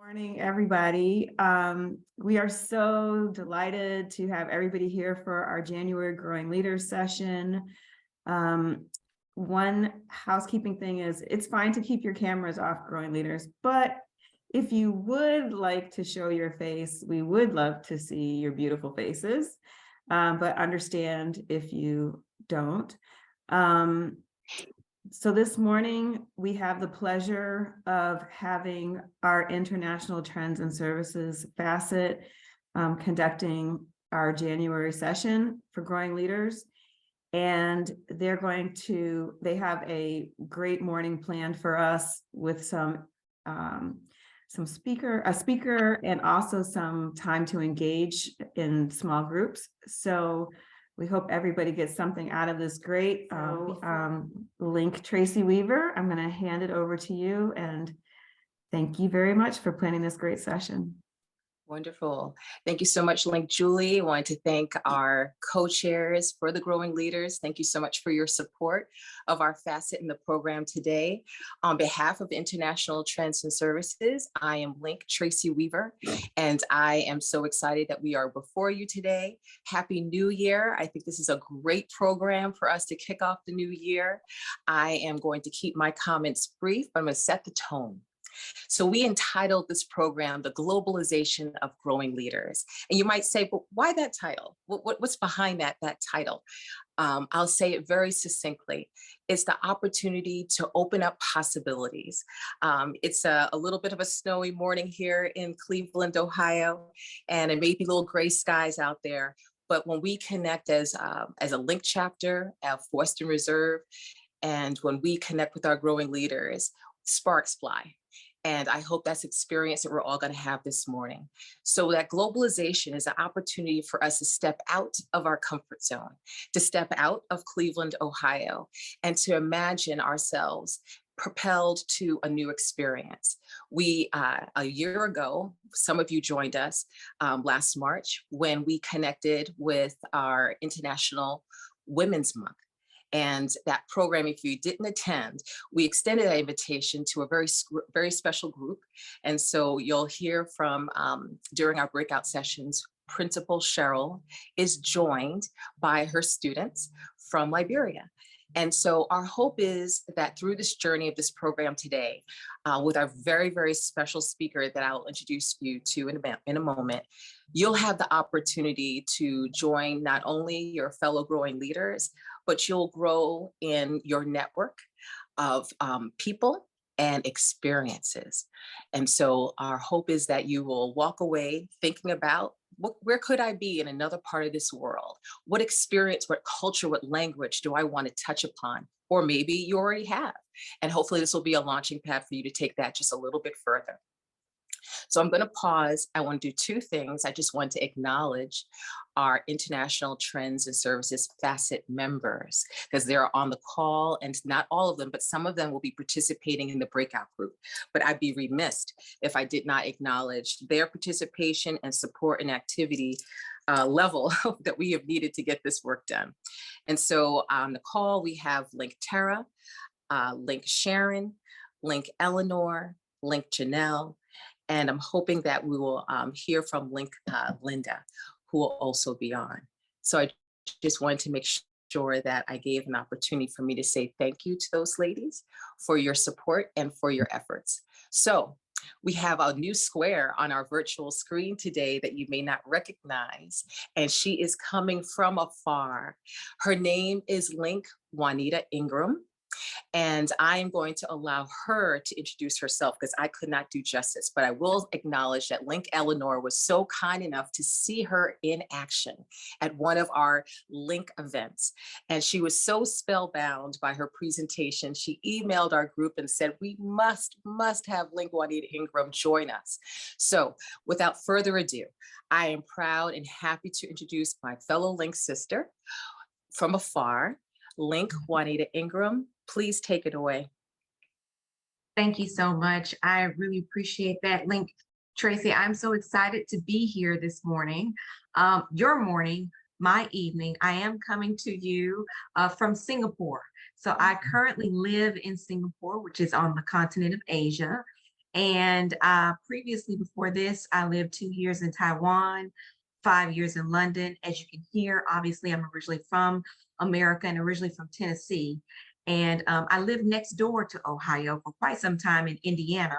Morning, everybody. We are so delighted to have everybody here for our January Growing Leaders session. One housekeeping thing is it's fine to keep your cameras off, Growing Leaders, but if you would like to show your face, we would love to see your beautiful faces, but understand if you don't. So this morning, we have the pleasure of having our International Trends and Services facet conducting our January session for Growing Leaders. And they have a great morning planned for us with a speaker, and also some time to engage in small groups. So we hope everybody gets something out of this great link. Tracy Weaver, I'm going to hand it over to you, and thank you very much for planning this great session. Wonderful. Thank you so much, Link Julie. I wanted to thank our co-chairs for the Growing Leaders. Thank you so much for your support of our facet in the program today. On behalf of International Trends and Services, I am Link Tracy Weaver, and I am so excited that we are before you today. Happy New Year. I think this is a great program for us to kick off the new year. I am going to keep my comments brief, but I'm going to set the tone. So we entitled this program, The Globalization of Growing Leaders. And you might say, but why that title? What's behind that title? I'll say it very succinctly. It's the opportunity to open up possibilities. It's a little bit of a snowy morning here in Cleveland, Ohio, and it may be little gray skies out there. But when we connect as a Link chapter at Forest Reserve, and when we connect with our growing leaders, sparks fly. And I hope that's experience that we're all going to have this morning. So that globalization is an opportunity for us to step out of our comfort zone, to step out of Cleveland, Ohio, and to imagine ourselves propelled to a new experience. We, a year ago, some of you joined us last March when we connected with our International Women's Month. And that program, if you didn't attend, we extended that invitation to a very special group. And so you'll hear from, during our breakout sessions, Principal Cheryl is joined by her students from Liberia. And so our hope is that through this journey of this program today, with our very, very special speaker that I'll introduce you to in a moment, you'll have the opportunity to join not only your fellow growing leaders, but you'll grow in your network of people and experiences. And so our hope is that you will walk away thinking about, where could I be in another part of this world? What experience, what culture, what language do I want to touch upon? Or maybe you already have. And hopefully this will be a launching pad for you to take that just a little bit further. So I'm going to pause. I want to do two things. I just want to acknowledge our International Trends and Services facet members, because they're on the call, and not all of them, but some of them will be participating in the breakout group. But I'd be remiss if I did not acknowledge their participation and support and activity level that we have needed to get this work done. And so on the call, we have Link Tara, Link Sharon, Link Eleanor, Link Janelle, and I'm hoping that we will hear from Link Linda, who will also be on. So I just wanted to make sure that I gave an opportunity for me to say thank you to those ladies for your support and for your efforts. So we have a new square on our virtual screen today that you may not recognize, and she is coming from afar. Her name is Link Juanita Ingram. And I am going to allow her to introduce herself because I could not do justice, but I will acknowledge that Link Eleanor was so kind enough to see her in action at one of our Link events. And she was so spellbound by her presentation. She emailed our group and said, we must have Link Juanita Ingram join us. So without further ado, I am proud and happy to introduce my fellow Link sister from afar, Link Juanita Ingram. Please take it away. Thank you so much. I really appreciate that, Link. Tracy, I'm so excited to be here this morning. Your morning, my evening. I am coming to you from Singapore. So I currently live in Singapore, which is on the continent of Asia. And previously, before this, I lived 2 years in Taiwan, 5 years in London. As you can hear, obviously, I'm originally from America and originally from Tennessee. And I lived next door to Ohio for quite some time in Indiana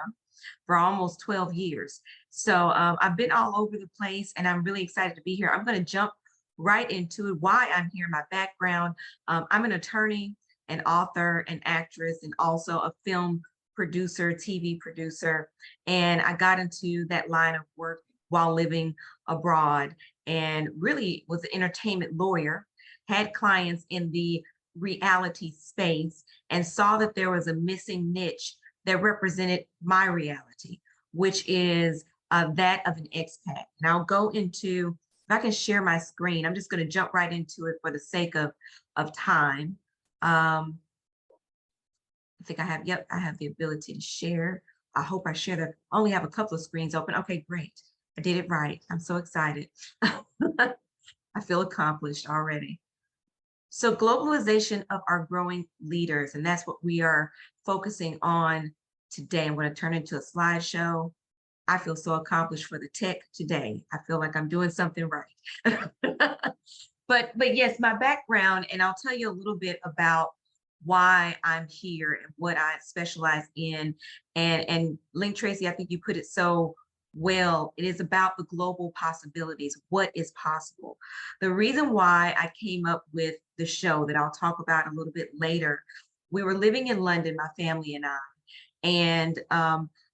for almost 12 years. So I've been all over the place and I'm really excited to be here. I'm going to jump right into it, why I'm here, my background. I'm an attorney, an author, an actress, and also a film producer, TV producer. And I got into that line of work while living abroad and really was an entertainment lawyer, had clients in the reality space, and saw that there was a missing niche that represented my reality, which is that of an expat. And I'll go into, if I can share my screen, I'm just going to jump right into it for the sake of time. I think I have, yep, I have the ability to share. I hope I share that. I only have a couple of screens open. Okay, great. I did it right. I'm so excited. I feel accomplished already. So globalization of our growing leaders, and that's what we are focusing on today. I'm going to turn into a slideshow. I feel so accomplished for the tech today. I feel like I'm doing something right. But yes, my background, and I'll tell you a little bit about why I'm here and what I specialize in. And Link Tracy, I think you put it so well. It is about the global possibilities. What is possible? The reason why I came up with the show that I'll talk about a little bit later, we were living in London, my family and I, and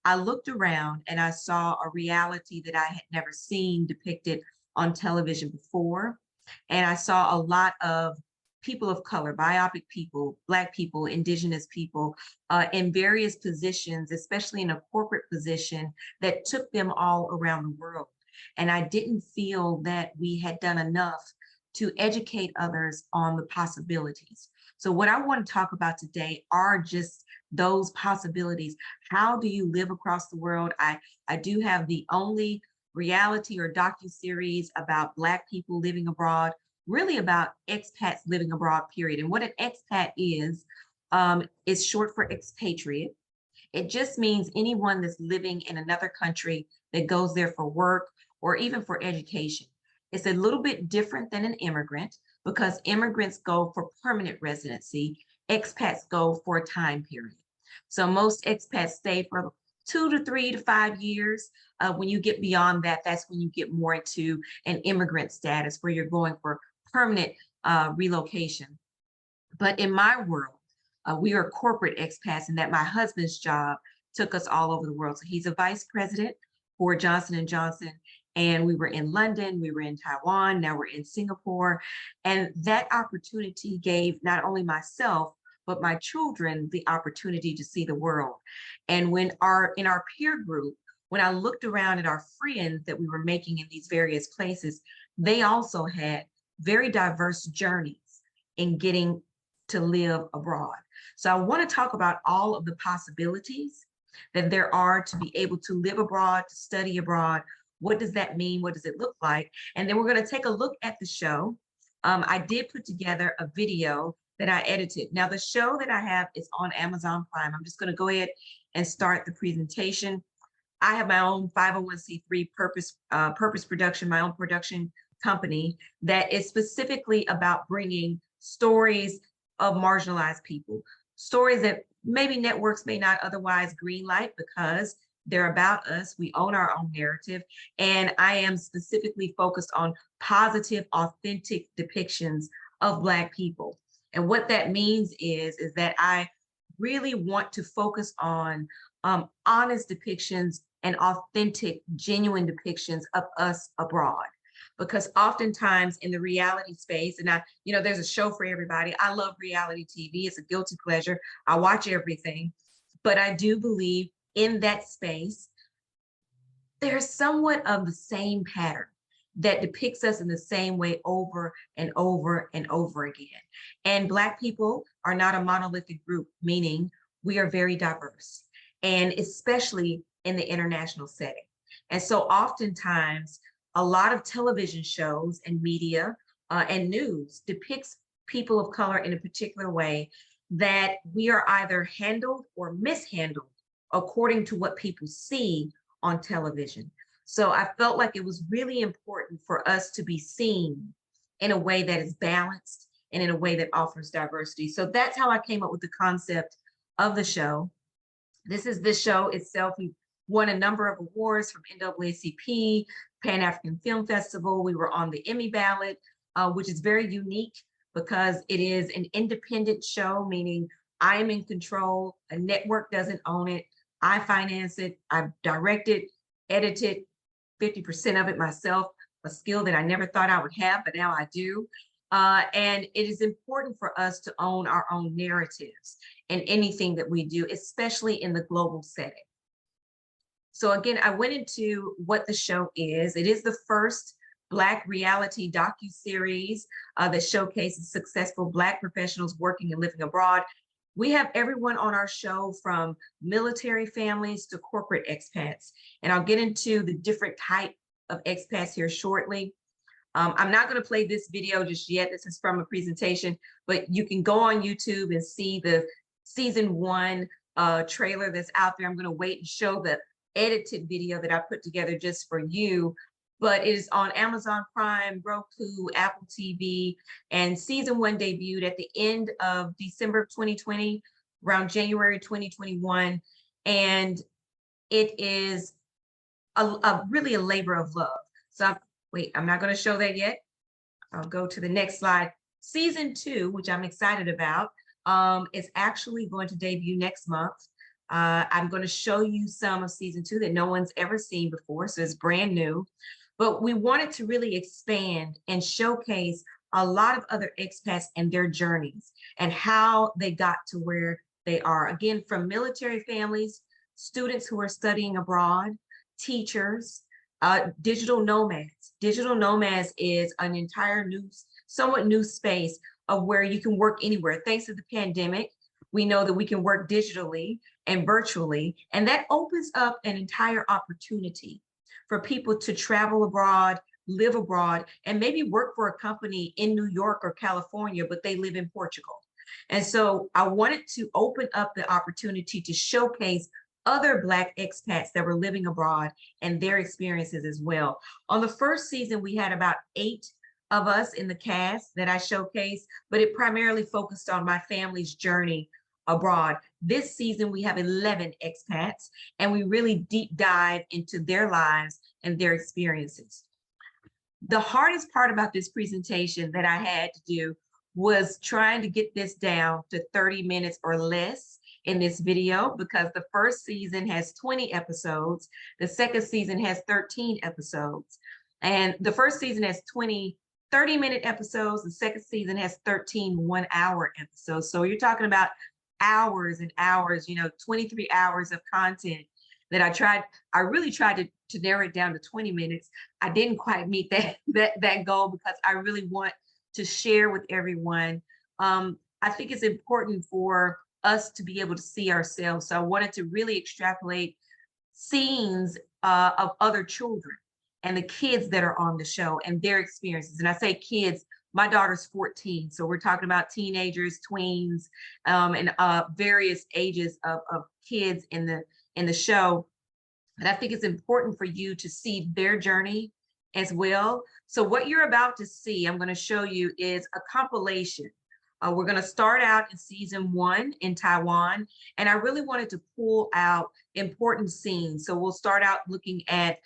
I looked around and I saw a reality that I had never seen depicted on television before. And I saw a lot of people of color, biopic people, Black people, Indigenous people in various positions, especially in a corporate position that took them all around the world. And I didn't feel that we had done enough to educate others on the possibilities. So what I want to talk about today are just those possibilities. How do you live across the world? I do have the only reality or docu-series about Black people living abroad, really about expats living abroad, period. And what an expat is short for expatriate. It just means anyone that's living in another country that goes there for work or even for education. It's a little bit different than an immigrant because immigrants go for permanent residency, expats go for a time period. So most expats stay for 2 to 3 to 5 years. When you get beyond that, that's when you get more into an immigrant status where you're going for permanent relocation. But in my world, we are corporate expats, and that my husband's job took us all over the world. So he's a vice president for Johnson & Johnson. And we were in London, we were in Taiwan, now we're in Singapore. And that opportunity gave not only myself, but my children the opportunity to see the world. And when in our peer group, when I looked around at our friends that we were making in these various places, they also had very diverse journeys in getting to live abroad. So I want to talk about all of the possibilities that there are to be able to live abroad, to study abroad. What does that mean? What does it look like? And then we're going to take a look at the show. I did put together a video that I edited. Now the show that I have is on Amazon Prime. I'm just going to go ahead and start the presentation. I have my own 501c3 purpose production, my own production company that is specifically about bringing stories of marginalized people, stories that maybe networks may not otherwise greenlight because they're about us. We own our own narrative. And I am specifically focused on positive, authentic depictions of Black people. And what that means is that I really want to focus on honest depictions and authentic, genuine depictions of us abroad. Because oftentimes in the reality space, and there's a show for everybody. I love reality TV. It's a guilty pleasure. I watch everything. But I do believe in that space, there's somewhat of the same pattern that depicts us in the same way over and over and over again. And Black people are not a monolithic group, meaning we are very diverse, and especially in the international setting. And so oftentimes, a lot of television shows and media and news depicts people of color in a particular way that we are either handled or mishandled according to what people see on television. So I felt like it was really important for us to be seen in a way that is balanced and in a way that offers diversity. So that's how I came up with the concept of the show. This show itself. We won a number of awards from NAACP, Pan-African Film Festival. We were on the Emmy ballot, which is very unique because it is an independent show, meaning I am in control. A network doesn't own it. I finance it. I directed, edited 50% of it myself, a skill that I never thought I would have, but now I do. And it is important for us to own our own narratives in anything that we do, especially in the global setting. So again, I went into what the show is. It is the first Black reality docuseries that showcases successful Black professionals working and living abroad. We have everyone on our show from military families to corporate expats. And I'll get into the different type of expats here shortly. I'm not going to play this video just yet. This is from a presentation, but you can go on YouTube and see the season 1 trailer that's out there. I'm going to wait and show the edited video that I put together just for you, but it is on Amazon Prime, Roku, Apple TV, and season 1 debuted at the end of December of 2020, around January 2021. And it is really a labor of love. So wait, I'm not going to show that yet. I'll go to the next slide. Season 2, which I'm excited about, is actually going to debut next month. I'm going to show you some of season 2 that no one's ever seen before, so it's brand new. But we wanted to really expand and showcase a lot of other expats and their journeys and how they got to where they are. Again, from military families, students who are studying abroad, teachers, digital nomads. Digital nomads is an entire new, somewhat new space of where you can work anywhere. Thanks to the pandemic, we know that we can work digitally and virtually, and that opens up an entire opportunity for people to travel abroad, live abroad, and maybe work for a company in New York or California, but they live in Portugal. And so I wanted to open up the opportunity to showcase other Black expats that were living abroad and their experiences as well. On the first season, we had about 8 of us in the cast that I showcased, but it primarily focused on my family's journey abroad. This season, we have 11 expats, and we really deep dive into their lives and their experiences. The hardest part about this presentation that I had to do was trying to get this down to 30 minutes or less in this video, because the first season has 20 episodes. The second season has 13 episodes. And the first season has 20 30-minute episodes. The second season has 13 one-hour episodes. So you're talking about hours and hours, 23 hours of content that I really tried to narrow it down to 20 minutes. I didn't quite meet that goal because I really want to share with everyone. I think it's important for us to be able to see ourselves. So I wanted to really extrapolate scenes of other children and the kids that are on the show and their experiences. And I say kids, my daughter's 14. So we're talking about teenagers, tweens, and various ages of kids in the show. And I think it's important for you to see their journey as well. So what you're about to see, I'm going to show you, is a compilation. We're going to start out in season 1 in Taiwan, and I really wanted to pull out important scenes. So we'll start out looking at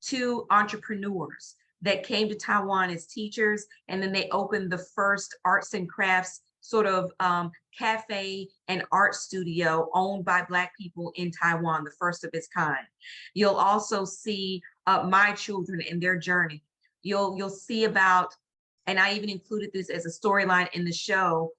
2 entrepreneurs that came to Taiwan as teachers, and then they opened the first arts and crafts sort of cafe and art studio owned by Black people in Taiwan, the first of its kind. You'll also see my children and their journey. You'll see about, and I even included this as a storyline in the show,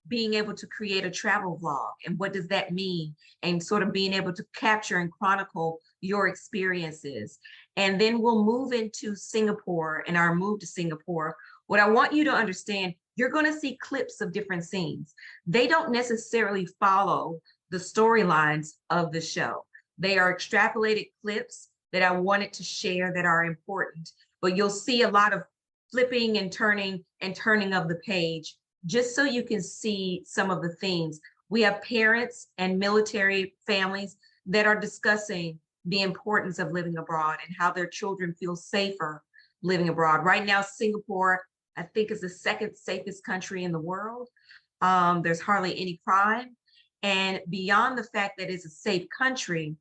being able to create a travel vlog and what does that mean, and sort of being able to capture and chronicle your experiences. And then we'll move into Singapore and our move to Singapore. What I want you to understand, you're going to see clips of different scenes. They don't necessarily follow the storylines of the show. They are extrapolated clips that I wanted to share that are important, but you'll see a lot of flipping and turning of the page, just so you can see some of the themes. We have parents and military families that are discussing the importance of living abroad and how their children feel safer living abroad. Right now, Singapore, I think, is the second safest country in the world. There's hardly any crime. And beyond the fact that it's a safe country,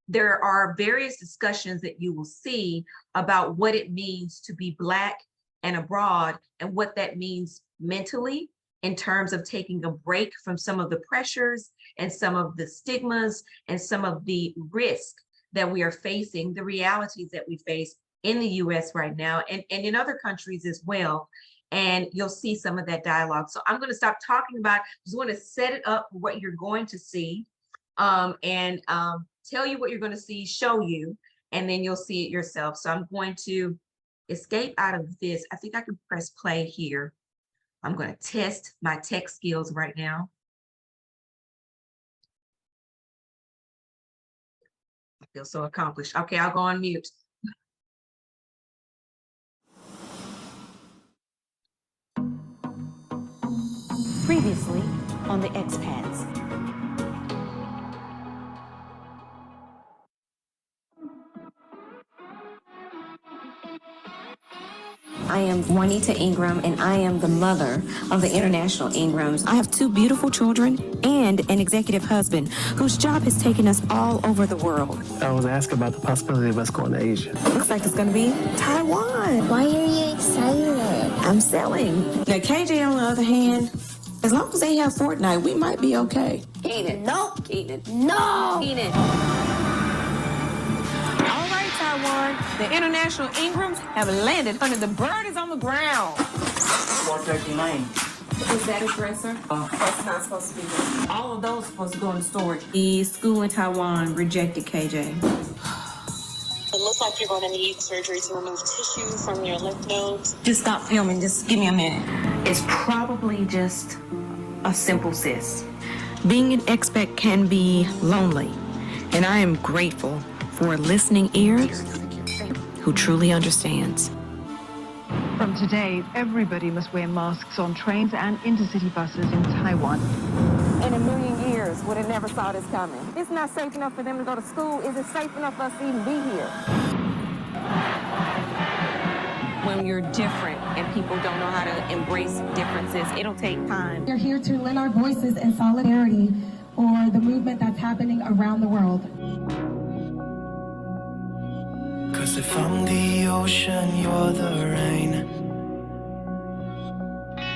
there are various discussions that you will see about what it means to be Black and abroad and what that means mentally in terms of taking a break from some of the pressures and some of the stigmas and some of the risk that we are facing, the realities that we face in the US right now and in other countries as well. And you'll see some of that dialogue. So I'm going to stop talking about, just want to set it up for what you're going to see, and tell you what you're going to see, show you, and then you'll see it yourself. So I'm going to escape out of this. I think I can press play here. I'm going to test my tech skills right now. I feel so accomplished. Okay, I'll go on mute. Previously on the expats. I am Juanita Ingram, and I am the mother of the International Ingrams. I have two beautiful children and an executive husband whose job has taken us all over the world. I was asking about the possibility of us going to Asia. Looks like it's going to be Taiwan. Why are you excited? I'm selling. Now, KJ, on the other hand, as long as they have Fortnite, we might be okay. Keenan. No. Keenan. No. Keenan. All right, Taiwan. The International Ingrams have landed. Honey, the bird is on the ground. 439. Is that a dresser? That's not supposed to be there. All of those are supposed to go in the storage. The school in Taiwan rejected KJ. It looks like you're going to need surgery to remove tissue from your lymph nodes. Just stop filming. Just give me a minute. It's probably just a simple cyst. Being an expat can be lonely, and I am grateful for a listening ear who truly understands. From today, everybody must wear masks on trains and intercity buses in Taiwan. In a million years would have never saw this coming. It's not safe enough for them to go to school. Is it safe enough for us to even be here? When you're different and people don't know how to embrace differences, it'll take time. We're here to lend our voices in solidarity for the movement that's happening around the world. 'Cause if I'm the ocean, you're the rain.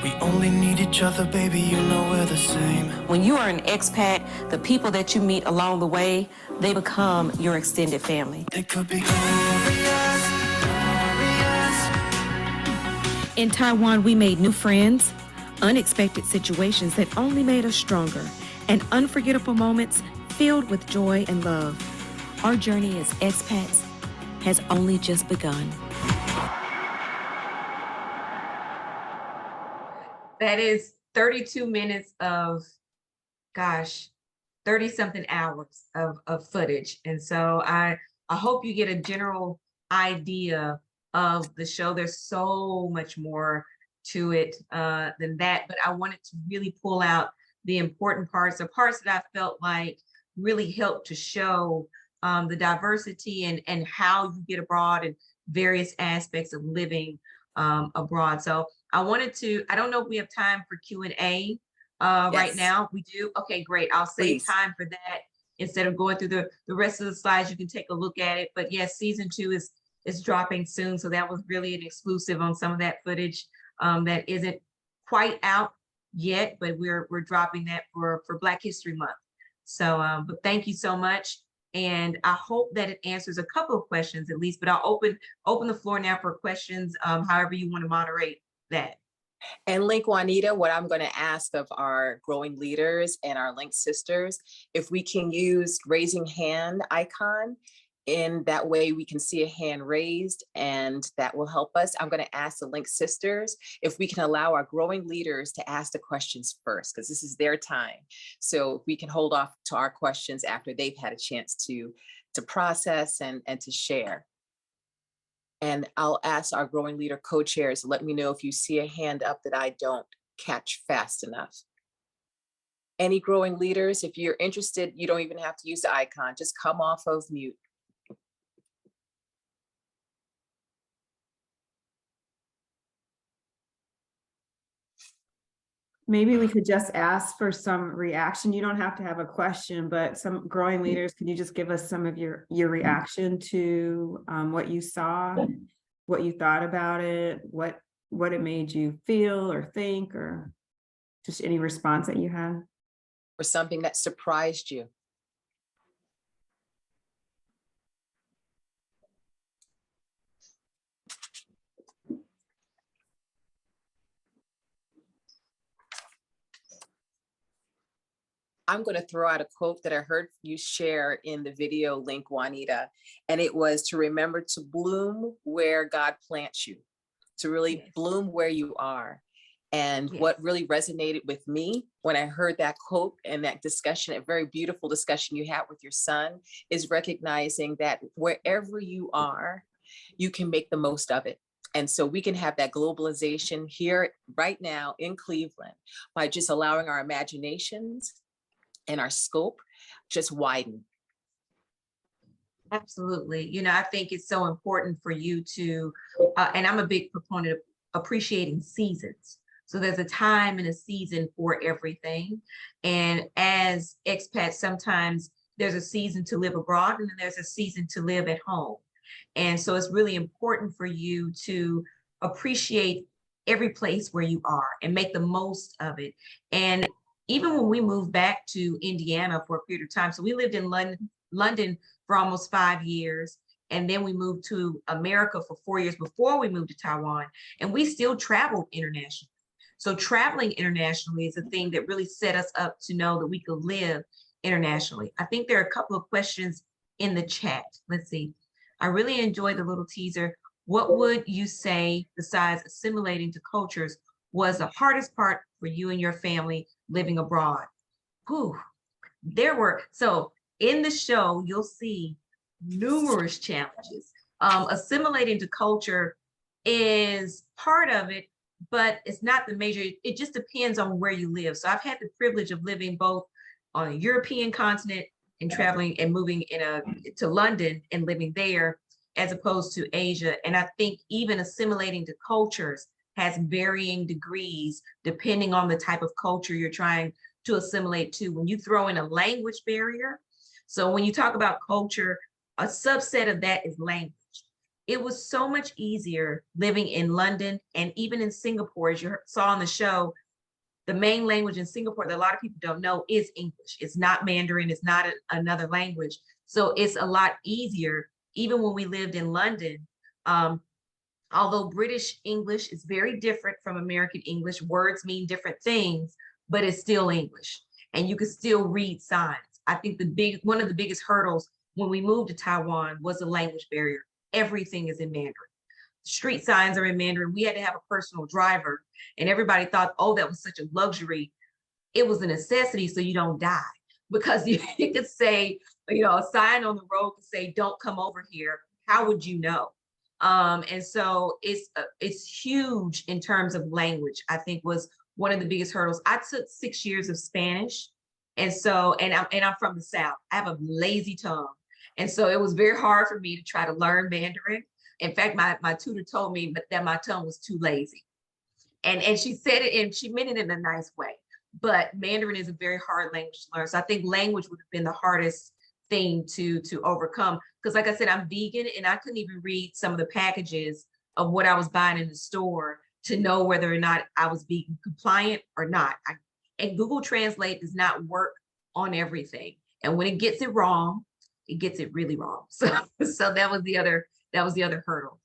We only need each other, baby, you know we're the same. When you are an expat, the people that you meet along the way, they become your extended family. It could be glorious, glorious. In Taiwan, we made new friends, unexpected situations that only made us stronger, and unforgettable moments filled with joy and love. Our journey as expats has only just begun. That is 32 minutes of, gosh, 30 something hours of footage. And so I hope you get a general idea of the show. There's so much more to it than that, but I wanted to really pull out the important parts, the parts that I felt like really helped to show the diversity and how you get abroad and various aspects of living abroad. So I wanted to, I don't know if we have time for Q&A right Yes. now. We do? Okay, great. I'll save Please. time for that. Instead of going through the rest of the slides, you can take a look at it. But yes, season 2 is dropping soon. So that was really an exclusive on some of that footage that isn't quite out yet, but we're dropping that for Black History Month. So, but thank you so much. And I hope that it answers a couple of questions at least, but I'll open the floor now for questions, however you want to moderate that. And Link Juanita, what I'm going to ask of our growing leaders and our Link sisters, if we can use raising hand icon, in that way we can see a hand raised and that will help us. I'm going to ask the Link sisters if we can allow our growing leaders to ask the questions first, because this is their time. So if we can hold off to our questions after they've had a chance to process and to share. And I'll ask our growing leader co-chairs, let me know if you see a hand up that I don't catch fast enough. Any growing leaders, if you're interested, you don't even have to use the icon, just come off of mute. Maybe we could just ask for some reaction. You don't have to have a question, but some growing leaders, can you just give us some of your reaction to what you saw, what you thought about it, what it made you feel or think, or just any response that you had? Or something that surprised you. I'm going to throw out a quote that I heard you share in the video link, Juanita, and it was to remember to bloom where God plants you, to really bloom where you are. And what really resonated with me when I heard that quote and that discussion, a very beautiful discussion you had with your son, is recognizing that wherever you are, you can make the most of it. And so we can have that globalization here right now in Cleveland by just allowing our imaginations and our scope just widen. Absolutely. You know, I think it's so important for you to, and I'm a big proponent of appreciating seasons. So there's a time and a season for everything. And as expats, sometimes there's a season to live abroad and then there's a season to live at home. And so it's really important for you to appreciate every place where you are and make the most of it. And even when we moved back to Indiana for a period of time, so we lived in London for almost 5 years. And then we moved to America for 4 years before we moved to Taiwan. And we still traveled internationally. So traveling internationally is a thing that really set us up to know that we could live internationally. I think there are a couple of questions in the chat. Let's see. I really enjoyed the little teaser. What would you say, besides assimilating to cultures, was the hardest part for you and your family living abroad? Whew. So in the show, you'll see numerous challenges. Assimilating to culture is part of it, but it's not the major. It just depends on where you live. So I've had the privilege of living both on a European continent and traveling and moving to London and living there, as opposed to Asia. And I think even assimilating to cultures has varying degrees depending on the type of culture you're trying to assimilate to. When you throw in a language barrier, so when you talk about culture, a subset of that is language. It was so much easier living in London and even in Singapore. As you saw on the show, the main language in Singapore that a lot of people don't know is English. It's not Mandarin, it's not another language. So it's a lot easier. Even when we lived in London, although British English is very different from American English, words mean different things, but it's still English and you can still read signs. I think one of the biggest hurdles when we moved to Taiwan was the language barrier. Everything is in Mandarin. Street signs are in Mandarin. We had to have a personal driver and everybody thought, oh, that was such a luxury. It was a necessity so you don't die, because you could say, a sign on the road could say, don't come over here. How would you know? And so it's huge in terms of language. I think was one of the biggest hurdles. I took 6 years of Spanish. And so, and I'm from the South. I have a lazy tongue. And so it was very hard for me to try to learn Mandarin. In fact, my tutor told me that my tongue was too lazy. And she said it, and she meant it in a nice way. But Mandarin is a very hard language to learn. So I think language would have been the hardest thing to overcome. Because like I said, I'm vegan and I couldn't even read some of the packages of what I was buying in the store to know whether or not I was vegan compliant or not. And Google Translate does not work on everything. And when it gets it wrong, it gets it really wrong. So that was the other hurdle.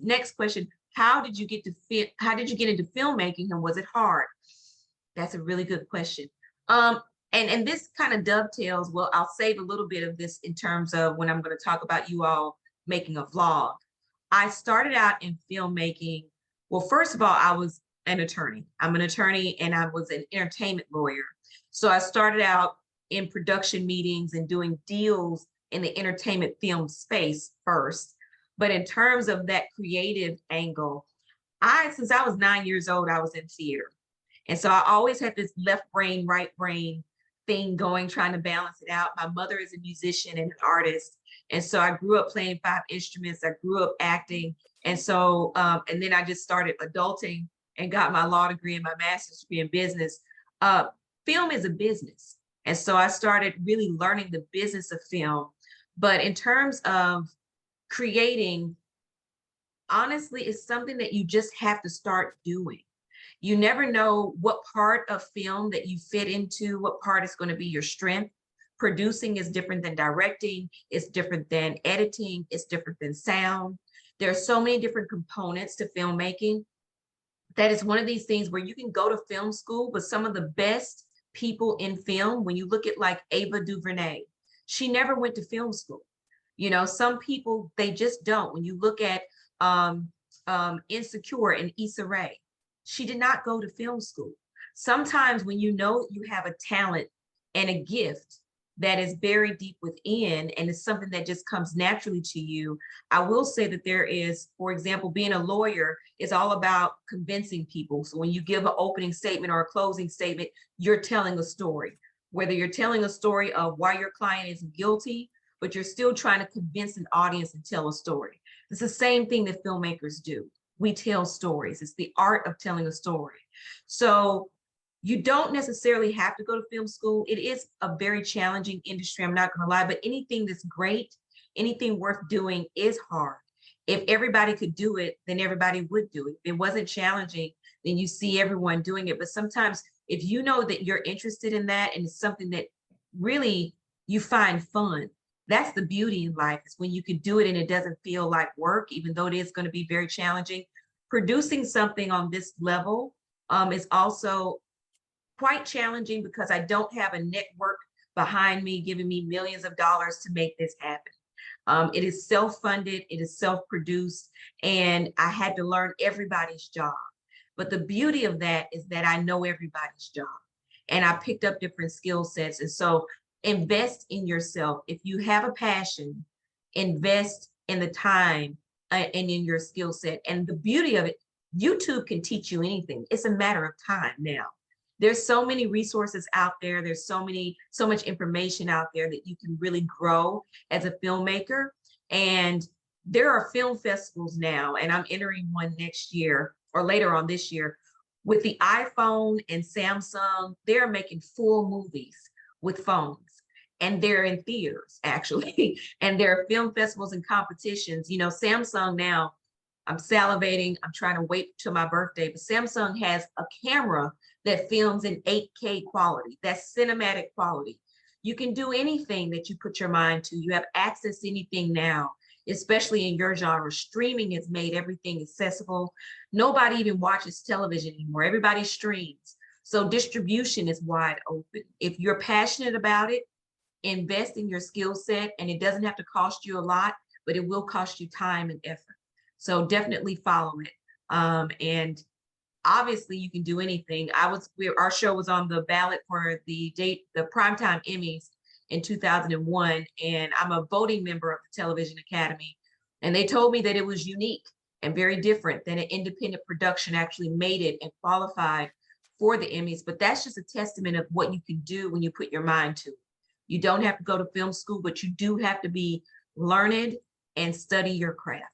Next question. How did you get into filmmaking and was it hard? That's a really good question. And this kind of dovetails, well, I'll save a little bit of this in terms of when I'm going to talk about you all making a vlog. I started out in filmmaking. Well, first of all, I was an attorney. I'm an attorney and I was an entertainment lawyer. So I started out in production meetings and doing deals in the entertainment film space first. But in terms of that creative angle, since I was 9 years old, I was in theater. And so I always had this left brain, right brain thing going, trying to balance it out. My mother is a musician and an artist. And so I grew up playing 5 instruments. I grew up acting. And so, and then I just started adulting and got my law degree and my master's degree in business. Film is a business. And so I started really learning the business of film. But in terms of creating, honestly, it's something that you just have to start doing. You never know what part of film that you fit into, what part is going to be your strength. Producing is different than directing, it's different than editing, it's different than sound. There are so many different components to filmmaking that is one of these things where you can go to film school, but some of the best people in film, when you look at like Ava DuVernay, she never went to film school. You know, some people, they just don't. When you look at Insecure and Issa Rae, she did not go to film school. Sometimes when you know you have a talent and a gift that is buried deep within, and it's something that just comes naturally to you. I will say that there is, for example, being a lawyer is all about convincing people. So when you give an opening statement or a closing statement, you're telling a story. Whether you're telling a story of why your client is guilty, but you're still trying to convince an audience and tell a story. It's the same thing that filmmakers do. We tell stories. It's the art of telling a story. So you don't necessarily have to go to film school. It is a very challenging industry, I'm not gonna lie, but anything that's great, anything worth doing is hard. If everybody could do it, then everybody would do it. If it wasn't challenging, then you see everyone doing it. But sometimes if you know that you're interested in that and it's something that really you find fun, that's the beauty in life, is when you can do it and it doesn't feel like work, even though it is going to be very challenging. Producing something on this level is also quite challenging because I don't have a network behind me giving me millions of dollars to make this happen. It is self-funded, it is self-produced, and I had to learn everybody's job. But the beauty of that is that I know everybody's job and I picked up different skill sets. And so invest in yourself. If you have a passion, invest in the time and in your skill set. And the beauty of it, YouTube can teach you anything. It's a matter of time now. There's so many resources out there. There's so much information out there that you can really grow as a filmmaker. And there are film festivals now, and I'm entering one next year or later on this year. With the iPhone and Samsung, they're making full movies with phones, and they're in theaters actually. And there are film festivals and competitions. You know, Samsung now, I'm salivating, I'm trying to wait till my birthday, but Samsung has a camera that films in 8K quality. That's cinematic quality. You can do anything that you put your mind to. You have access to anything now, especially in your genre. Streaming has made everything accessible. Nobody even watches television anymore. Everybody streams. So distribution is wide open. If you're passionate about it, invest in your skill set, and it doesn't have to cost you a lot, but it will cost you time and effort. So definitely follow it. And obviously you can do anything. Our show was on the ballot for the Primetime Emmys in 2001, and I'm a voting member of the Television Academy. And they told me that it was unique and very different, than an independent production actually made it and qualified for the Emmys. But that's just a testament of what you can do when you put your mind to it. You don't have to go to film school, but you do have to be learned and study your craft.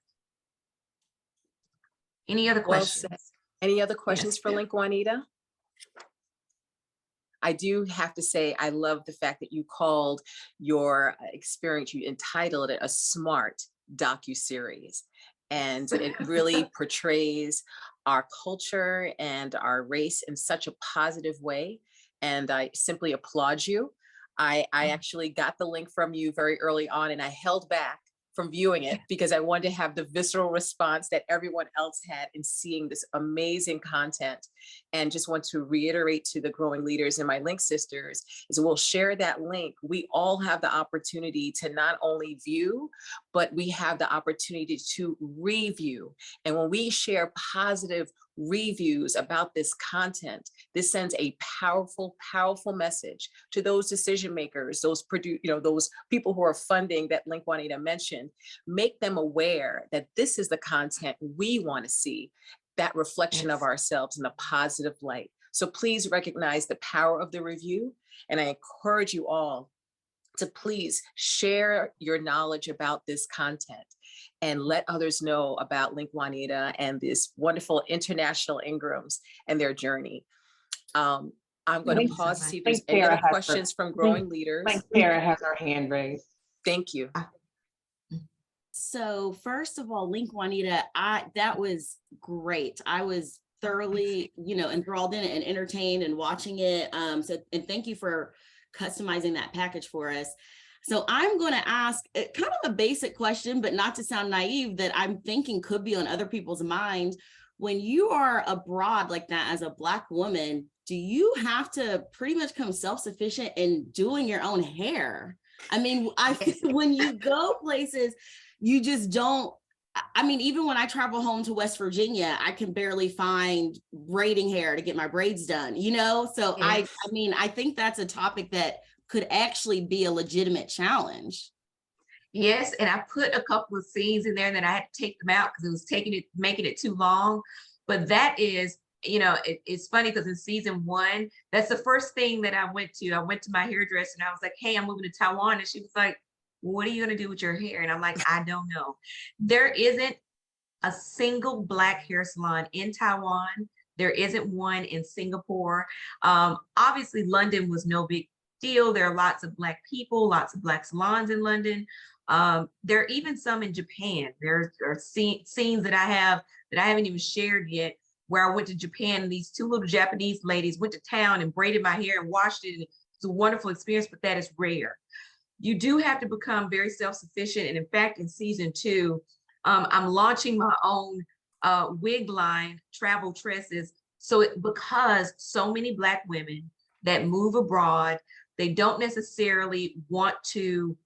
Any other questions? Well said. Any other questions Yes. for Link Juanita? I do have to say, I love the fact that you called your experience, you entitled it a smart docuseries. And it really portrays our culture and our race in such a positive way. And I simply applaud you. I actually got the link from you very early on, and I held back from viewing it because I wanted to have the visceral response that everyone else had in seeing this amazing content. And just want to reiterate to the growing leaders and my Link sisters is we'll share that link. We all have the opportunity to not only view, but we have the opportunity to review. And when we share positive reviews about this content, this sends a powerful, powerful message to those decision makers, those those people who are funding that Link Juanita mentioned. Make them aware that this is the content we want to see, that reflection of ourselves in a positive light. So please recognize the power of the review. And I encourage you all to please share your knowledge about this content and let others know about Link Juanita and this wonderful international Ingrams and their journey. I'm going to pause to see if there's any other questions from growing leaders. Sarah has her hand raised. Thank you. So first of all, Link Juanita, that was great. I was thoroughly, enthralled in it and entertained and watching it. And thank you for customizing that package for us. So I'm going to ask kind of a basic question, but not to sound naive, that I'm thinking could be on other people's mind. When you are abroad like that as a Black woman, do you have to pretty much become self-sufficient in doing your own hair? I mean, when you go places, you just don't. I mean, even when I travel home to West Virginia, I can barely find braiding hair to get my braids done, So Yes. I think that's a topic that could actually be a legitimate challenge. Yes, and I put a couple of scenes in there and then I had to take them out because it was making it too long. But that is, it's funny because in season 1, that's the first thing that I went to. I went to my hairdresser and I was like, hey, I'm moving to Taiwan. And she was like, what are you going to do with your hair? And I'm like, I don't know. There isn't a single Black hair salon in Taiwan. There isn't one in Singapore. Obviously, London was no big deal. There are lots of Black people, lots of Black salons in London. There are even some in Japan. There are scenes that I haven't even shared yet, where I went to Japan and these 2 little Japanese ladies went to town and braided my hair and washed it. And it's a wonderful experience, but that is rare. You do have to become very self-sufficient. And in fact, in season 2, I'm launching my own wig line, Travel Tresses. Because so many Black women that move abroad, they don't necessarily want to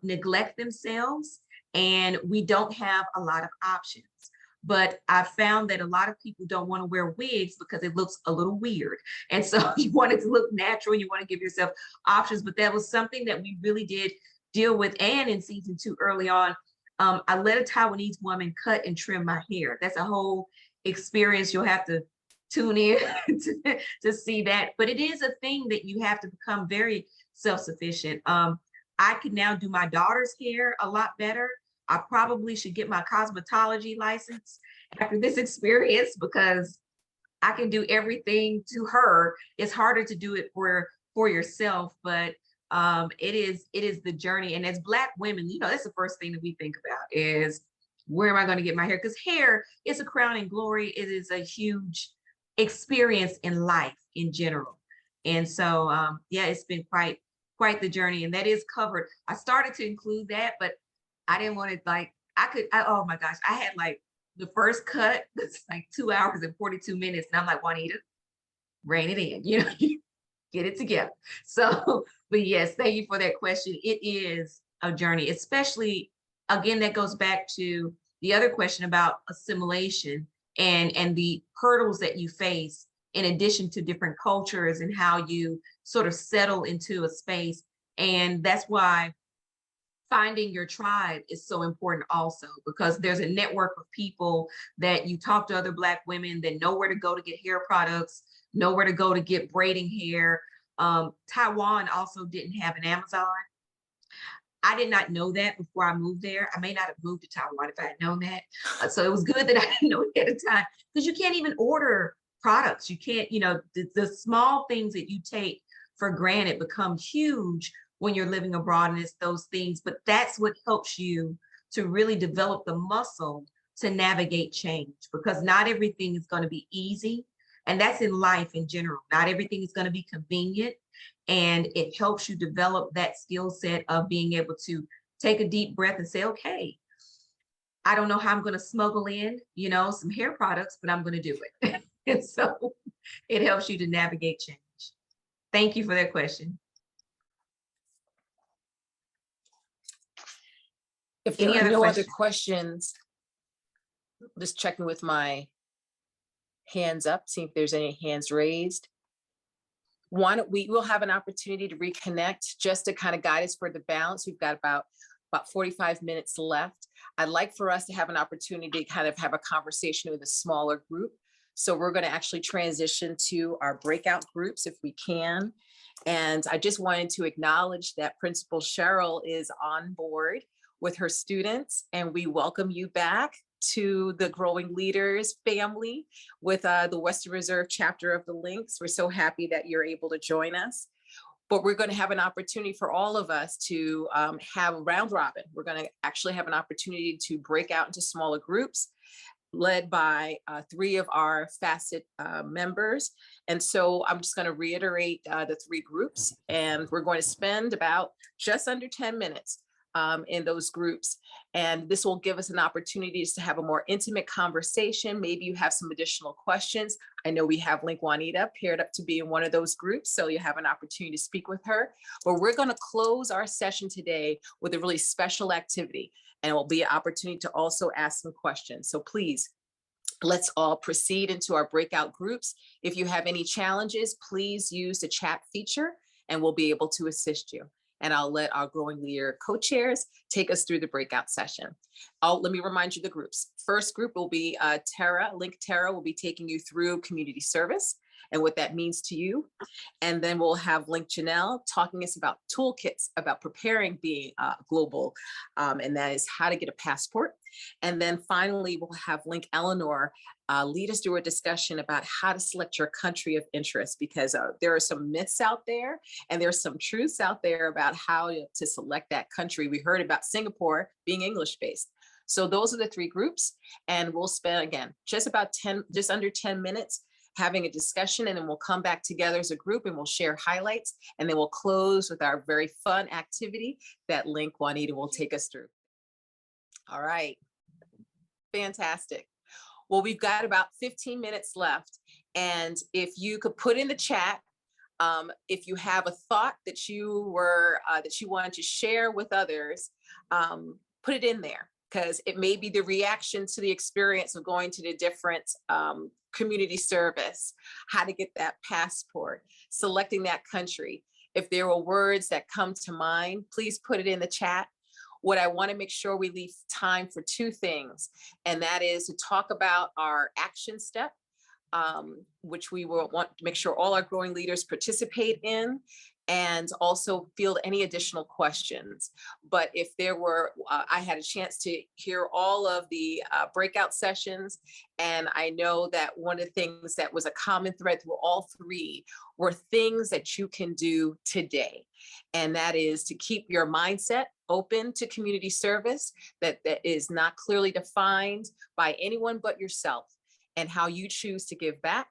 neglect themselves, and we don't have a lot of options. But I found that a lot of people don't want to wear wigs because it looks a little weird. And so you want it to look natural, you want to give yourself options, but that was something that we really did deal with. And in season 2, early on, I let a Taiwanese woman cut and trim my hair. That's a whole experience. You'll have to tune in to see that. But it is a thing that you have to become very self-sufficient. I can now do my daughter's hair a lot better. I probably should get my cosmetology license after this experience because I can do everything to her. It's harder to do it for yourself, but it is the journey. And as Black women, that's the first thing that we think about is, where am I going to get my hair? Because hair is a crown and glory. It is a huge experience in life in general. And so, it's been quite the journey, and that is covered. I started to include that, but I didn't want it oh my gosh, I had the first cut that's 2 hours and 42 minutes. And I'm like, Juanita, rein it in, get it together. So, but yes, thank you for that question. It is a journey, especially, again, that goes back to the other question about assimilation and the hurdles that you face in addition to different cultures and how you sort of settle into a space. And that's why finding your tribe is so important also, because there's a network of people that you talk to, other Black women that know where to go to get hair products, know where to go to get braiding hair. Taiwan also didn't have an Amazon. I did not know that before I moved there. I may not have moved to Taiwan if I had known that. So it was good that I didn't know it at the time, because you can't even order products. You can't, the small things that you take for granted become huge when you're living abroad, and it's those things. But that's what helps you to really develop the muscle to navigate change, because not everything is going to be easy. And that's in life in general. Not everything is going to be convenient. And it helps you develop that skill set of being able to take a deep breath and say, okay, I don't know how I'm going to smuggle in, some hair products, but I'm going to do it. And so it helps you to navigate change. Thank you for that question. If there are no other questions, just checking with my hands up, see if there's any hands raised. We'll have an opportunity to reconnect just to kind of guide us for the balance. We've got about 45 minutes left. I'd like for us to have an opportunity to kind of have a conversation with a smaller group. So we're going to actually transition to our breakout groups if we can. And I just wanted to acknowledge that Principal Cheryl is on board with her students, and we welcome you back to the Growing Leaders family with the Western Reserve chapter of the Links. We're so happy that you're able to join us. But we're going to have an opportunity for all of us to have a round robin. We're going to actually have an opportunity to break out into smaller groups led by 3 of our facet members. And so I'm just going to reiterate the 3 groups, and we're going to spend about just under 10 minutes in those groups. And this will give us an opportunity to have a more intimate conversation. Maybe you have some additional questions. I know we have Link Juanita paired up to be in one of those groups, so you have an opportunity to speak with her. But we're going to close our session today with a really special activity, and it will be an opportunity to also ask some questions. So please, let's all proceed into our breakout groups. If you have any challenges, please use the chat feature and we'll be able to assist you. And I'll let our Growing Leader co-chairs take us through the breakout session. Let me remind you the groups. First group will be Link Tara will be taking you through community service and what that means to you. And then we'll have Link Janelle talking us about toolkits about preparing being global, and that is how to get a passport. And then finally, we'll have Link Eleanor lead us through a discussion about how to select your country of interest, because there are some myths out there and there's some truths out there about how to select that country. We heard about Singapore being English-based. So those are the 3 groups, and we'll spend, again, just under 10 minutes having a discussion, and then we'll come back together as a group and we'll share highlights, and then we'll close with our very fun activity that Link Juanita will take us through. All right, fantastic. Well, we've got about 15 minutes left, and if you could put in the chat, if you have a thought that you wanted to share with others, put it in there, because it may be the reaction to the experience of going to the different community service, how to get that passport, selecting that country. If there were words that come to mind, please put it in the chat. What I want to make sure we leave time for 2 things, and that is to talk about our action step, which we will want to make sure all our growing leaders participate in, and also field any additional questions. But if there were, I had a chance to hear all of the breakout sessions, and I know that one of the things that was a common thread through all 3 were things that you can do today. And that is to keep your mindset open to community service that is not clearly defined by anyone but yourself, and how you choose to give back.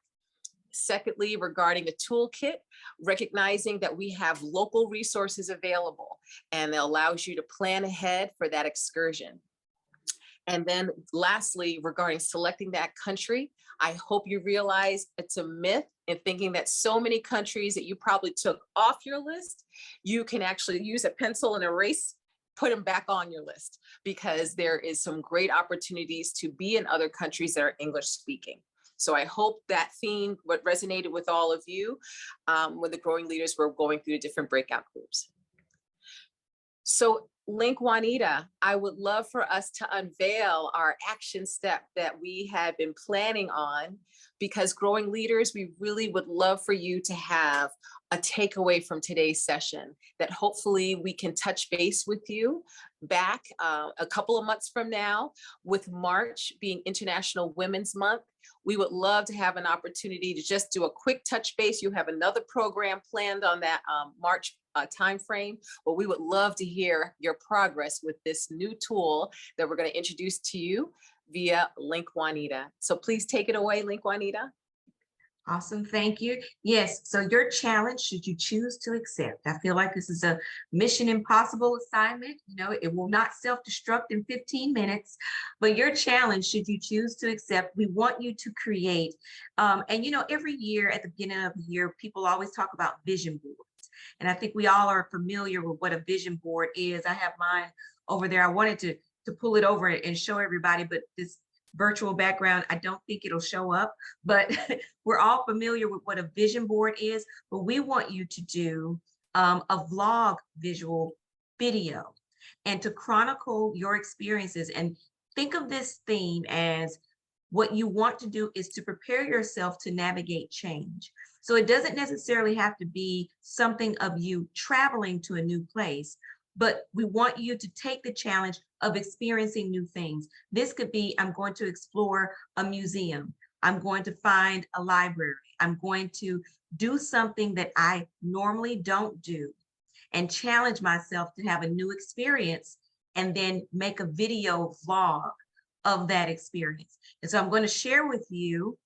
Secondly, regarding the toolkit, recognizing that we have local resources available, and it allows you to plan ahead for that excursion. And then lastly, regarding selecting that country, I hope you realize it's a myth in thinking that so many countries that you probably took off your list, you can actually use a pencil and erase, put them back on your list, because there is some great opportunities to be in other countries that are English speaking. So I hope that theme what resonated with all of you when the growing leaders were going through the different breakout groups. So Link Juanita, I would love for us to unveil our action step that we had been planning on, because growing leaders, we really would love for you to have a takeaway from today's session that hopefully we can touch base with you back a couple of months from now, with March being International Women's Month. We would love to have an opportunity to just do a quick touch base. You have another program planned on that March timeframe, but we would love to hear your progress with this new tool that we're going to introduce to you via Link Juanita. So please take it away, Link Juanita. Awesome, thank you. Yes, so your challenge, should you choose to accept, I feel like this is a mission impossible assignment. You know, it will not self-destruct in 15 minutes, but your challenge, should you choose to accept, we want you to create, and you know, every year at the beginning of the year, people always talk about vision boards. And I think we all are familiar with what a vision board is. I have mine over there. I wanted to pull it over and show everybody, but this virtual background, I don't think it'll show up, but we're all familiar with what a vision board is. But we want you to do a vlog visual video and to chronicle your experiences, and think of this theme as what you want to do is to prepare yourself to navigate change. So it doesn't necessarily have to be something of you traveling to a new place, but we want you to take the challenge of experiencing new things. This could be, I'm going to explore a museum. I'm going to find a library. I'm going to do something that I normally don't do and challenge myself to have a new experience and then make a video vlog of that experience. And so I'm going to share with you,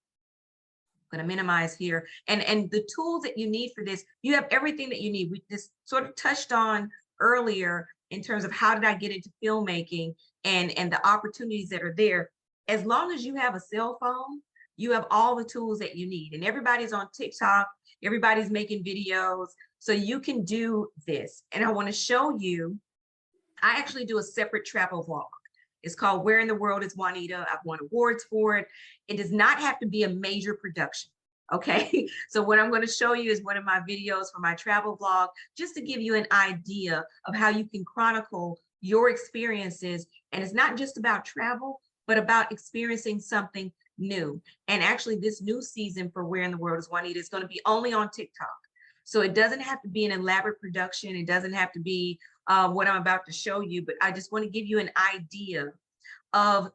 I'm going to minimize here, and the tools that you need for this, you have everything that you need. We just sort of touched on earlier in terms of how did I get into filmmaking and the opportunities that are there. As long as you have a cell phone, you have all the tools that you need. And everybody's on TikTok, everybody's making videos, so you can do this. And I want to show you, I actually do a separate travel vlog. It's called Where in the World is Juanita? I've won awards for it. It does not have to be a major production, okay? So what I'm going to show you is one of my videos for my travel vlog, just to give you an idea of how you can chronicle your experiences. And it's not just about travel, but about experiencing something new. And actually this new season for Where in the World is Juanita is going to be only on TikTok. So it doesn't have to be an elaborate production. It doesn't have to be what I'm about to show you, but I just want to give you an idea of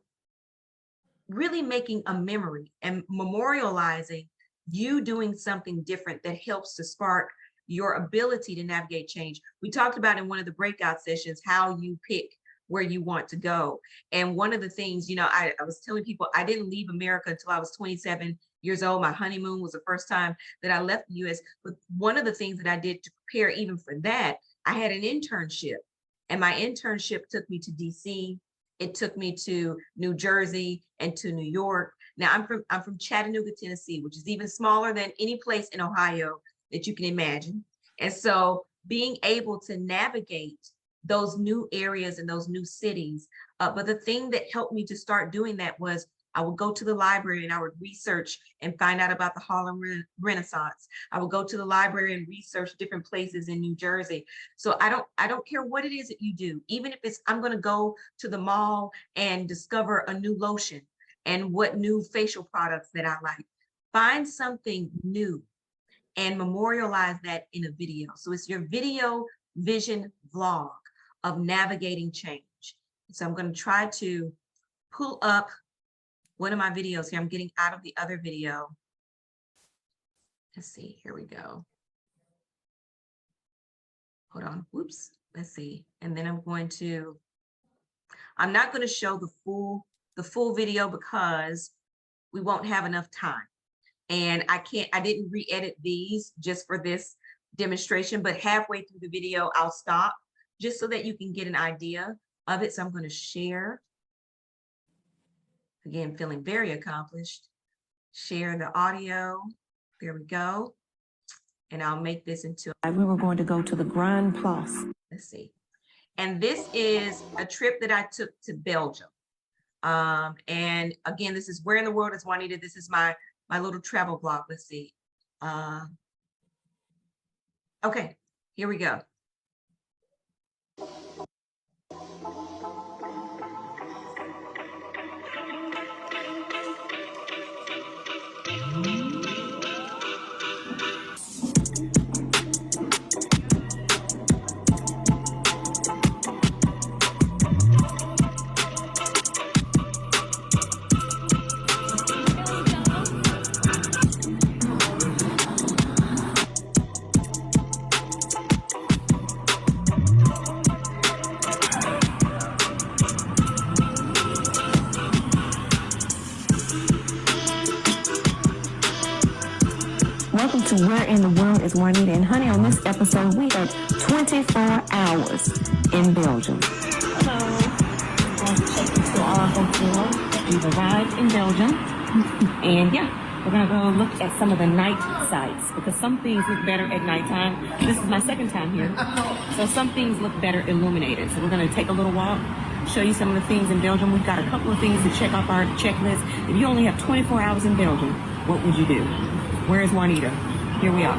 really making a memory and memorializing you doing something different that helps to spark your ability to navigate change. We talked about in one of the breakout sessions how you pick where you want to go. And one of the things, you know, I was telling people I didn't leave America until I was 27 years old. My honeymoon was the first time that I left the US. But one of the things that I did to prepare even for that, I had an internship, and my internship took me to DC. It took me to New Jersey and to New York. Now I'm from Chattanooga, Tennessee, which is even smaller than any place in Ohio that you can imagine. And so being able to navigate those new areas and those new cities. But the thing that helped me to start doing that was I would go to the library and I would research and find out about the Harlem Renaissance. I would go to the library and research different places in New Jersey. So I don't care what it is that you do, even if it's, I'm going to go to the mall and discover a new lotion and what new facial products that I like. Find something new and memorialize that in a video. So it's your video vision vlog of navigating change. So I'm going to try to pull up one of my videos here. I'm getting out of the other video. Let's see, here we go. Hold on, whoops, let's see. And then I'm not going to show the full video because we won't have enough time. And I didn't re-edit these just for this demonstration, but halfway through the video, I'll stop just so that you can get an idea of it. So I'm going to share. Again, feeling very accomplished. Share the audio. There we go. And I'll make this into. We were going to go to the Grand Place. Let's see. And this is a trip that I took to Belgium. And again, this is Where in the World is Juanita. This is my little travel blog. Let's see. Okay, here we go. Welcome to Where in the World is Juanita. And honey, on this episode, we are 24 hours in Belgium. Hello. I'm going to take you to our hotel. We've arrived in Belgium. And yeah, we're going to go look at some of the night sites because some things look better at nighttime. This is my second time here. So some things look better illuminated. So we're going to take a little walk, show you some of the things in Belgium. We've got a couple of things to check off our checklist. If you only have 24 hours in Belgium, what would you do? Where is Juanita? Here we are.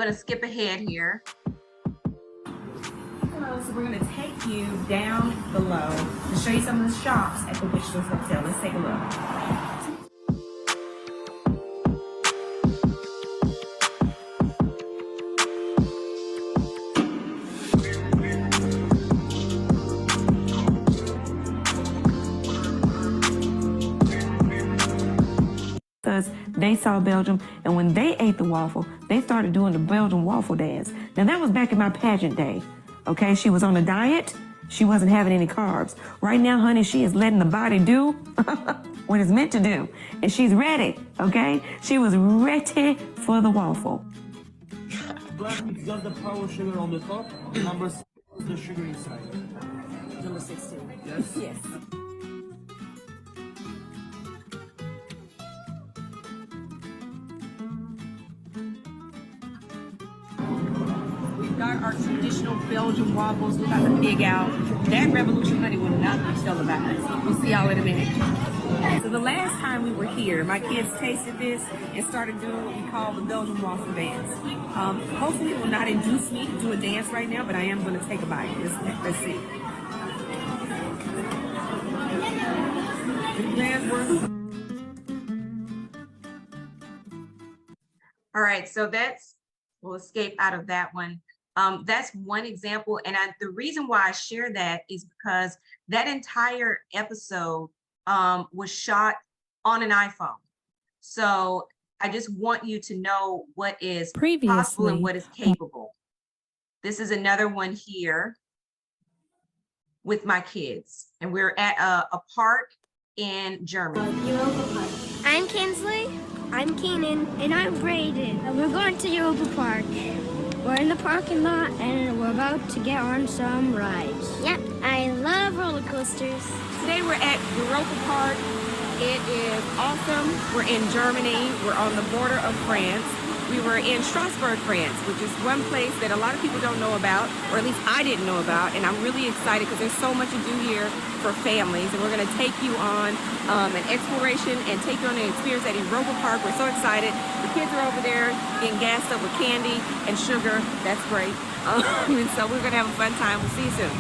going to skip ahead here. So we're going to take you down below to show you some of the shops at the Witchless Hotel. Let's take a look. Because they saw Belgium, and when they ate the waffle, they started doing the Belgian waffle dance. Now that was back in my pageant day, okay? She was on a diet, she wasn't having any carbs. Right now, honey, she is letting the body do what it's meant to do, and she's ready, okay? She was ready for the waffle. Black is just the power sugar on the top, number 6 is the sugar inside. Number 16. Yes? Yes. We've got our traditional Belgian waffles. We got the pig out. That revolution, honey, will not be televised. We'll see y'all in a minute. So the last time we were here, my kids tasted this and started doing what we call the Belgian waffle dance. Hopefully it will not induce me to do a dance right now, but I am going to take a bite. Let's see. All right, so we'll escape out of that one. That's one example. And the reason why I share that is because that entire episode was shot on an iPhone. So I just want you to know what is possible and what is capable. This is another one here with my kids. And we're at a park in Germany. I'm Kinsley. I'm Keenan. And I'm Brayden. And we're going to Europa Park. We're in the parking lot and we're about to get on some rides. Yep, I love roller coasters. Today we're at Europa Park. It is awesome. We're in Germany. We're on the border of France. We were in Strasbourg, France, which is one place that a lot of people don't know about, or at least I didn't know about, and I'm really excited because there's so much to do here for families, and we're going to take you on an exploration and take you on an experience at Europa Park. We're so excited. The kids are over there getting gassed up with candy and sugar. That's great. And so we're going to have a fun time. We'll see you soon.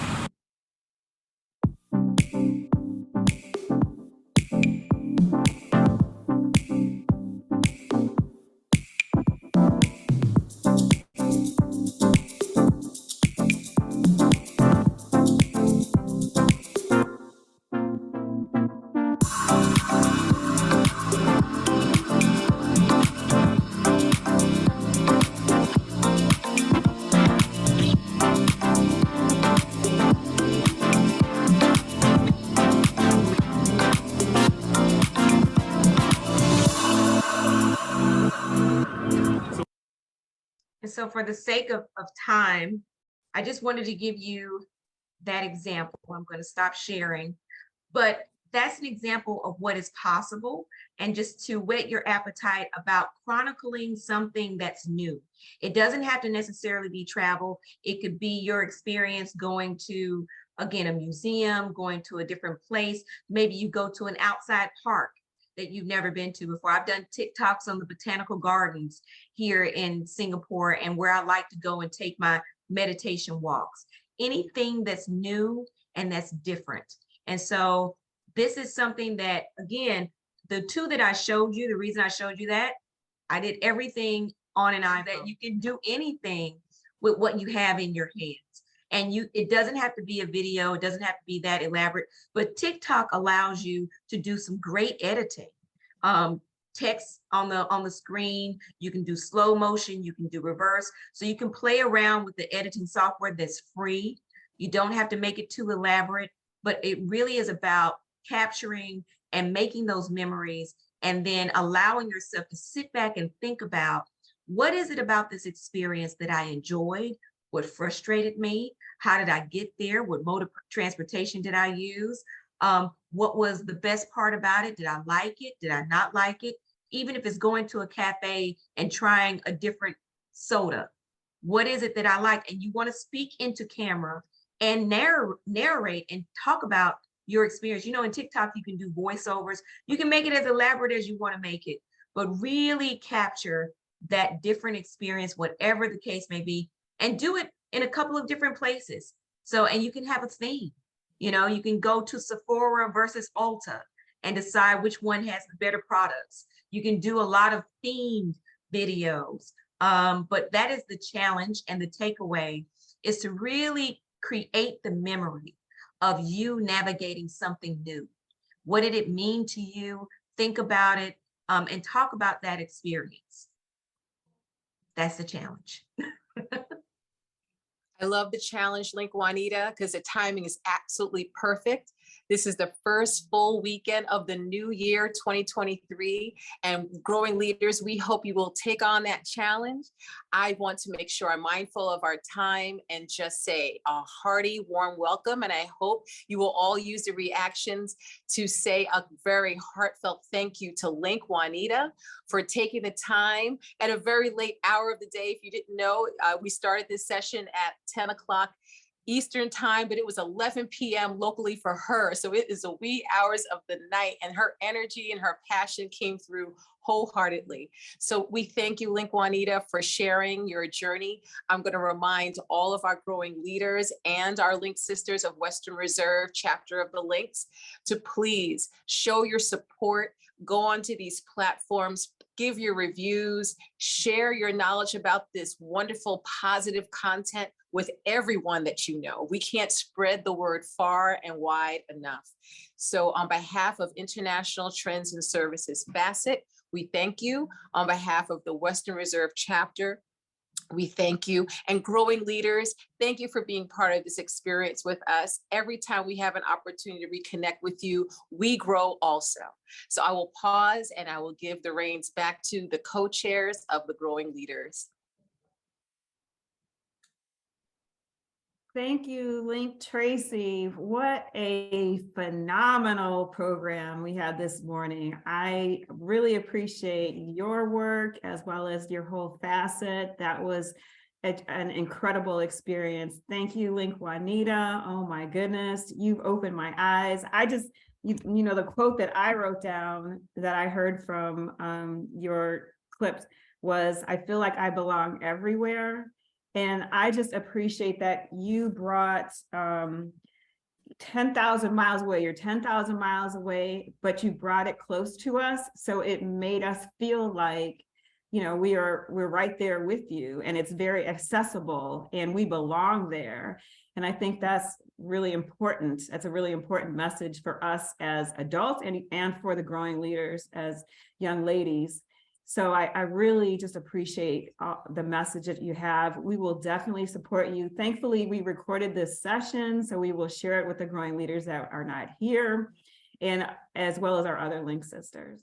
So for the sake of time, I just wanted to give you that example. I'm going to stop sharing, but that's an example of what is possible, and just to whet your appetite about chronicling something that's new. It doesn't have to necessarily be travel. It could be your experience going to, again, a museum, going to a different place. Maybe you go to an outside park that you've never been to before. I've done TikToks on the botanical gardens here in Singapore, and where I like to go and take my meditation walks. Anything that's new and that's different. And so this is something that, again, the two that I showed you, the reason I showed you that, I did everything on an iPhone. That you can do anything with what you have in your hands. And it doesn't have to be a video, it doesn't have to be that elaborate, but TikTok allows you to do some great editing. Text on the screen, you can do slow motion, you can do reverse. So you can play around with the editing software that's free. You don't have to make it too elaborate, but it really is about capturing and making those memories, and then allowing yourself to sit back and think about, what is it about this experience that I enjoyed? What frustrated me? How did I get there? What mode of transportation did I use? What was the best part about it? Did I like it? Did I not like it? Even if it's going to a cafe and trying a different soda, what is it that I like? And you want to speak into camera and narrate and talk about your experience. You know, in TikTok, you can do voiceovers. You can make it as elaborate as you want to make it, but really capture that different experience, whatever the case may be, and do it in a couple of different places. So, and you can have a theme, you know, you can go to Sephora versus Ulta and decide which one has the better products. You can do a lot of themed videos. But that is the challenge, and the takeaway is to really create the memory of you navigating something new. What did it mean to you? Think about it, and talk about that experience. That's the challenge. I love the challenge link, Juanita, because the timing is absolutely perfect. This is the first full weekend of the new year, 2023. And growing leaders, we hope you will take on that challenge. I want to make sure I'm mindful of our time and just say a hearty, warm welcome. And I hope you will all use the reactions to say a very heartfelt thank you to Link Juanita for taking the time at a very late hour of the day. If you didn't know, we started this session at 10 o'clock Eastern time, but it was 11 p.m. locally for her. So it is the wee hours of the night, and her energy and her passion came through wholeheartedly. So we thank you, Link Juanita, for sharing your journey. I'm going to remind all of our growing leaders and our Link sisters of Western Reserve chapter of the Links to please show your support, go onto these platforms, give your reviews, share your knowledge about this wonderful positive content with everyone that you know. We can't spread the word far and wide enough. So on behalf of International Trends and Services Facet, we thank you. On behalf of the Western Reserve chapter, we thank you. And growing leaders, thank you for being part of this experience with us. Every time we have an opportunity to reconnect with you, we grow also. So I will pause and I will give the reins back to the co-chairs of the growing leaders. Thank you, Link Tracy. What a phenomenal program we had this morning. I really appreciate your work as well as your whole facet. That was an incredible experience. Thank you, Link Juanita. Oh my goodness, you've opened my eyes. You know, the quote that I wrote down that I heard from your clips was, I feel like I belong everywhere. And I just appreciate that you brought 10,000 miles away. You're 10,000 miles away, but you brought it close to us. So it made us feel like, you know, we're right there with you, and it's very accessible and we belong there. And I think that's really important. That's a really important message for us as adults and for the growing leaders as young ladies. So I really just appreciate the message that you have. We will definitely support you. Thankfully, we recorded this session, so we will share it with the growing leaders that are not here, and as well as our other Link sisters.